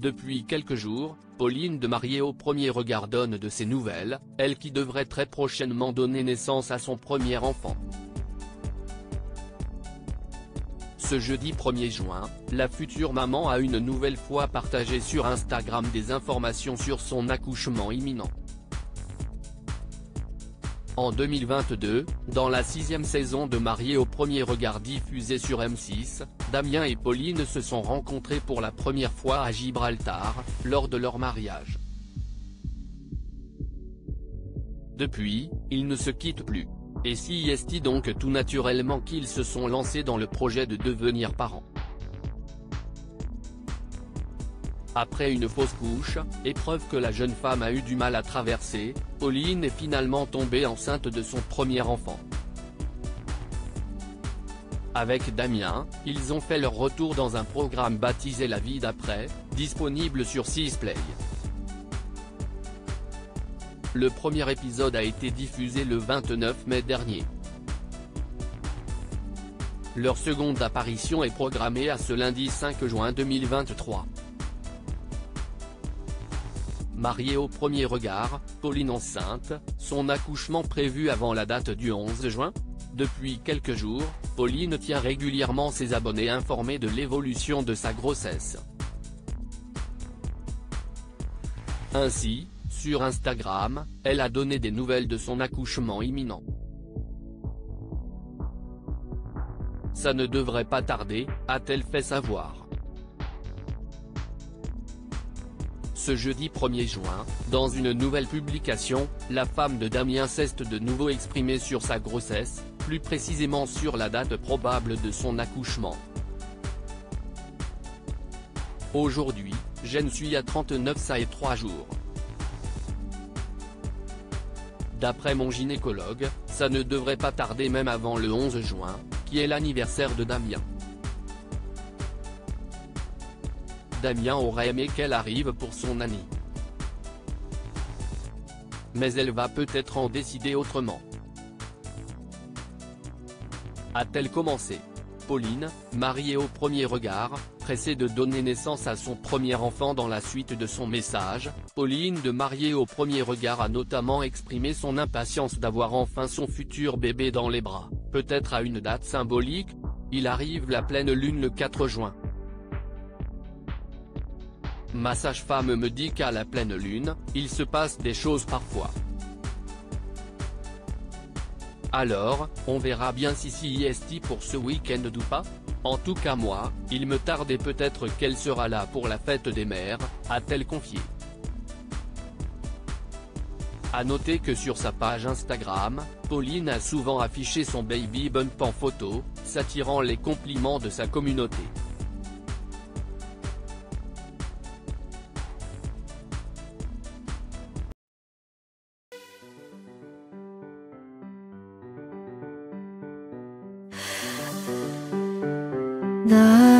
Depuis quelques jours, Pauline de Mariée au premier regard donne de ses nouvelles, elle qui devrait très prochainement donner naissance à son premier enfant. Ce jeudi 1er juin, la future maman a une nouvelle fois partagé sur Instagram des informations sur son accouchement imminent. En 2022, dans la 6e saison de Mariée au premier regard diffusée sur M6, Damien et Pauline se sont rencontrés pour la première fois à Gibraltar, lors de leur mariage. Depuis, ils ne se quittent plus. Et si est donc tout naturellement qu'ils se sont lancés dans le projet de devenir parents. Après une fausse couche, épreuve que la jeune femme a eu du mal à traverser, Pauline est finalement tombée enceinte de son premier enfant. Avec Damien, ils ont fait leur retour dans un programme baptisé La vie d'après, disponible sur 6play. Le premier épisode a été diffusé le 29 mai dernier. Leur seconde apparition est programmée à ce lundi 5 juin 2023. Mariée au premier regard, Pauline enceinte, son accouchement prévu avant la date du 11 juin. Depuis quelques jours, Pauline tient régulièrement ses abonnés informés de l'évolution de sa grossesse. Ainsi, sur Instagram, elle a donné des nouvelles de son accouchement imminent. Ça ne devrait pas tarder, a-t-elle fait savoir. Ce jeudi 1er juin, dans une nouvelle publication, la femme de Damien s'est de nouveau exprimée sur sa grossesse, plus précisément sur la date probable de son accouchement. Aujourd'hui, je ne suis à 39 ça et 3 jours. D'après mon gynécologue, ça ne devrait pas tarder même avant le 11 juin, qui est l'anniversaire de Damien. Damien aurait aimé qu'elle arrive pour son anniv. Mais elle va peut-être en décider autrement. A-t-elle commencé? Pauline, mariée au premier regard, pressée de donner naissance à son premier enfant. Dans la suite de son message, Pauline de Mariée au premier regard a notamment exprimé son impatience d'avoir enfin son futur bébé dans les bras, peut-être à une date symbolique. Il arrive la pleine lune le 4 juin. Ma sage-femme me dit qu'à la pleine lune, il se passe des choses parfois. Alors, on verra bien si est pour ce week-end ou pas. En tout cas moi, il me tardait peut-être qu'elle sera là pour la fête des mères, a-t-elle confié. A noter que sur sa page Instagram, Pauline a souvent affiché son baby bump en photo, s'attirant les compliments de sa communauté. 나